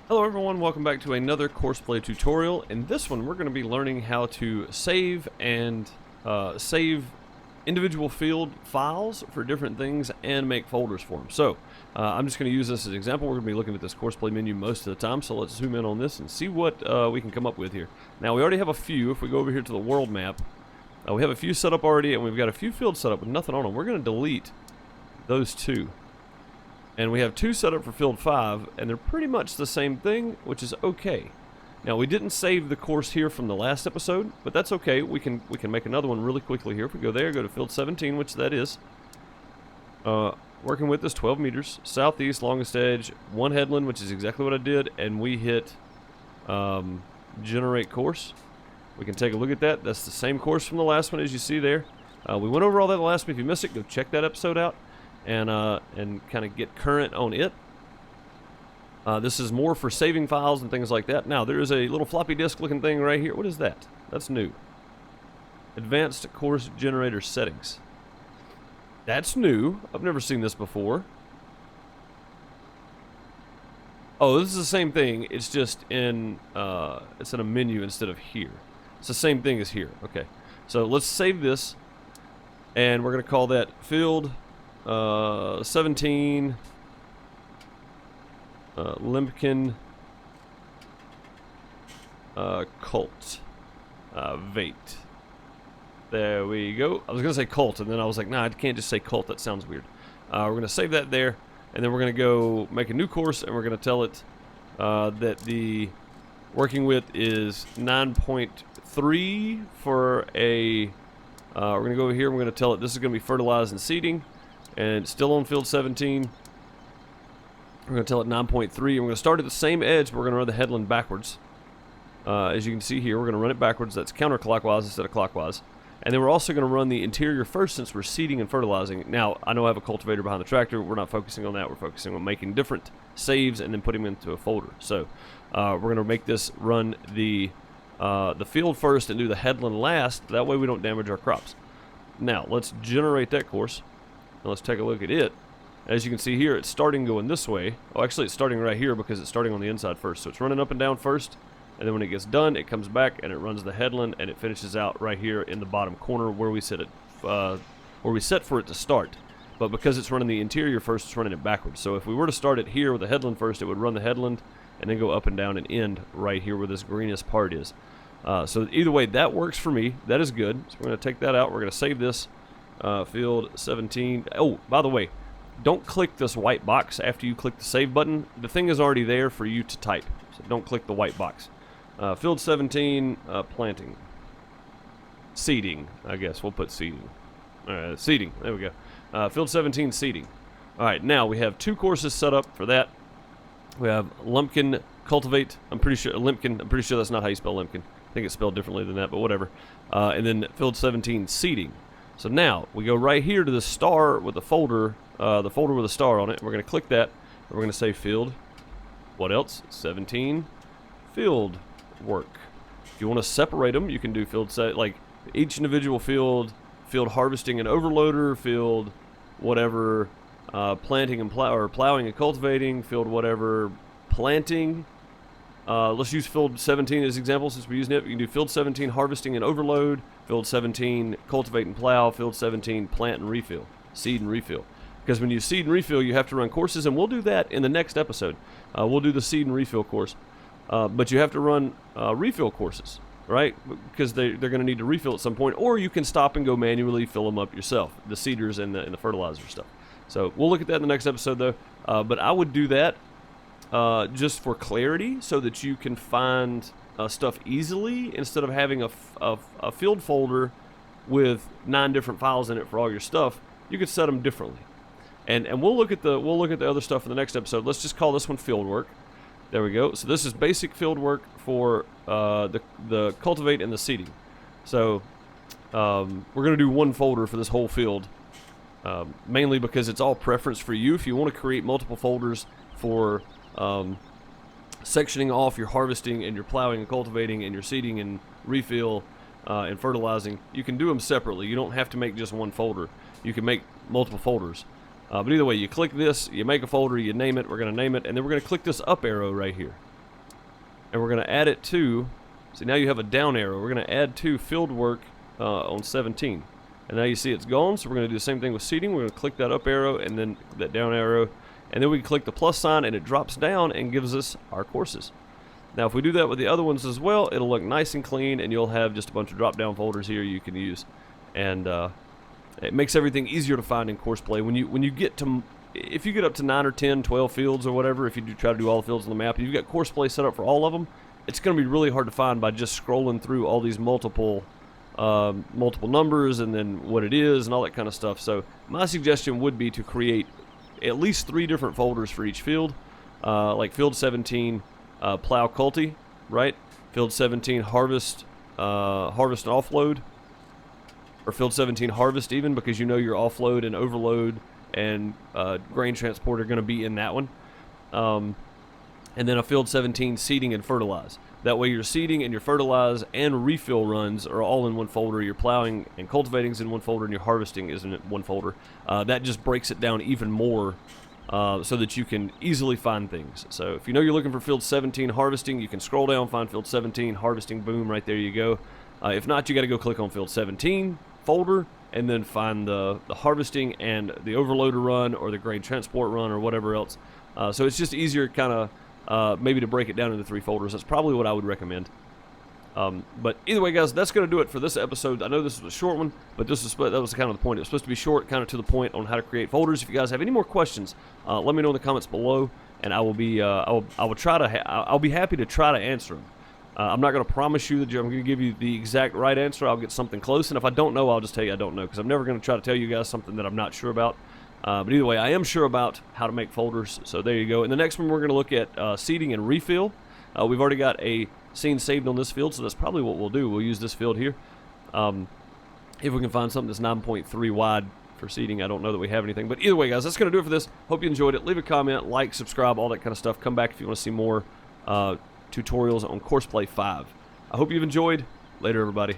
Hello everyone, welcome back to another Courseplay tutorial. In this one we're going to be learning how to save and save individual field files for different things and make folders for them. So I'm just going to use this as an example. We're going to be looking at this Courseplay menu most of the time, so let's zoom in on this and see what we can come up with here. Now we already have a few. If we go over here to the world map, we have a few set up already, and we've got a few fields set up with nothing on them. We're going to delete those two. And we have two set up for field 5, and they're pretty much the same thing, which is okay. Now, we didn't save the course here from the last episode, but that's okay. We can make another one really quickly here. If we go there, go to field 17, which that is. Working width is 12 meters. Southeast, longest edge, one headland, which is exactly what I did, and we hit generate course. We can take a look at that. That's the same course from the last one, as you see there. We went over all that in the last one. If you missed it, go check that episode out. And kind of get current on it. This is more for saving files and things like that. Now, there is a little floppy disk looking thing right here. What is that? That's new. Advanced Course Generator Settings. That's new. I've never seen this before. Oh, this is the same thing. It's just in it's in a menu instead of here. It's the same thing as here. Okay. So let's save this, and we're going to call that field 17 Limpkin Cult Vate. There we go. I was gonna say cult, and then I was like, nah, I can't just say cult. That sounds weird. We're gonna save that there, and then we're gonna go make a new course, and we're gonna tell it that the working width is 9.3 for a. We're gonna go over here. We're gonna tell it this is gonna be fertilized and seeding. And still on field 17, we're going to tell it 9.3, and we're going to start at the same edge, but we're going to run the headland backwards. As you can see here, we're going to run it backwards. That's counterclockwise instead of clockwise. And then we're also going to run the interior first, since we're seeding and fertilizing. Now, I know I have a cultivator behind the tractor. We're not focusing on that. We're focusing on making different saves and then putting them into a folder. So we're going to make this run the field first and do the headland last. That way we don't damage our crops. Now, let's generate that course. Now let's take a look at it. As you can see here, it's starting going this way. Oh, actually, it's starting right here because it's starting on the inside first. So it's running up and down first, and then when it gets done, it comes back and it runs the headland, and it finishes out right here in the bottom corner where we set it, where we set for it to start. But because it's running the interior first, it's running it backwards. So if we were to start it here with the headland first, it would run the headland and then go up and down and end right here where this greenish part is. So either way, that works for me. That is good. So we're going to take that out. We're going to save this. Field 17. Oh, by the way, don't click this white box after you click the save button. The thing is already there for you to type, so don't click the white box. Field 17, planting. Seeding, I guess. We'll put seeding. Seeding. There we go. Field 17, seeding. All right, now we have two courses set up for that. We have Lumpkin Cultivate. I'm pretty sure Limpkin. I'm pretty sure that's not how you spell Limpkin. I think it's spelled differently than that, but whatever. And then Field 17, seeding. So now, we go right here to the star with the folder with a star on it. We're going to click that, and we're going to say field, what else? 17, field work. If you want to separate them, you can do field set, like each individual field harvesting and overloader, field whatever, planting and plowing and cultivating, field whatever, planting. Let's use field 17 as example since we're using it. You can do field 17 harvesting and overload, field 17 cultivate and plow, field 17 plant and refill, seed and refill. Because when you seed and refill, you have to run courses, and we'll do that in the next episode. We'll do the seed and refill course. But you have to run refill courses, right? Because they're going to need to refill at some point, or you can stop and go manually fill them up yourself, the seeders and the fertilizer stuff. So we'll look at that in the next episode, though. But I would do that just for clarity, so that you can find stuff easily instead of having a field folder with 9 different files in it for all your stuff. You could set them differently, and we'll look at the other stuff in the next episode. Let's just call this one field work. There we go. So this is basic field work for the cultivate and the seeding. So we're going to do one folder for this whole field, mainly because it's all preference for you. If you want to create multiple folders for sectioning off your harvesting and your plowing and cultivating and your seeding and refill and fertilizing, you can do them separately. You don't have to make just one folder. You can make multiple folders. But either way, you click this, you make a folder, you name it, we're going to name it, and then we're going to click this up arrow right here. and we're going to add it to, see now you have a down arrow, we're going to add to field work on 17. And now you see it's gone, so we're going to do the same thing with seating. We're going to click that up arrow and then that down arrow, and then we can click the plus sign and it drops down and gives us our courses. Now if we do that with the other ones as well, it'll look nice and clean, and you'll have just a bunch of drop down folders here you can use. And it makes everything easier to find in Courseplay. When you get to, if you get up to 9 or 10, 12 fields or whatever, if you do try to do all the fields on the map, and you've got Courseplay set up for all of them, it's going to be really hard to find by just scrolling through all these multiple numbers and then what it is and all that kind of stuff. So my suggestion would be to create at least 3 different folders for each field, like field 17 plow culti, right? Field 17 harvest and offload, or field 17 harvest even, because you know your offload and overload and grain transport are going to be in that one. And then a field 17 seeding and fertilize. That way your seeding and your fertilize and refill runs are all in one folder. Your plowing and cultivating is in one folder, and your harvesting is in one folder. That just breaks it down even more so that you can easily find things. So if you know you're looking for field 17 harvesting, you can scroll down, find field 17 harvesting, boom, right there you go. If not, you got to go click on field 17 folder and then find the harvesting and the overloader run or the grain transport run or whatever else. So it's just easier kind of maybe to break it down into 3 folders. That's probably what I would recommend. But either way, guys, that's going to do it for this episode. I know this was a short one, but that was kind of the point. It was supposed to be short, kind of to the point on how to create folders. If you guys have any more questions, let me know in the comments below, and I will be I'll be happy to try to answer them. I'm not going to promise you that I'm going to give you the exact right answer. I'll get something close, and if I don't know, I'll just tell you I don't know, because I'm never going to try to tell you guys something that I'm not sure about. But either way, I am sure about how to make folders, so there you go. In the next one, we're going to look at seeding and refill. We've already got a scene saved on this field, so that's probably what we'll do. We'll use this field here. If we can find something that's 9.3 wide for seeding, I don't know that we have anything. But either way, guys, that's going to do it for this. Hope you enjoyed it. Leave a comment, like, subscribe, all that kind of stuff. Come back if you want to see more tutorials on Courseplay 5. I hope you've enjoyed. Later, everybody.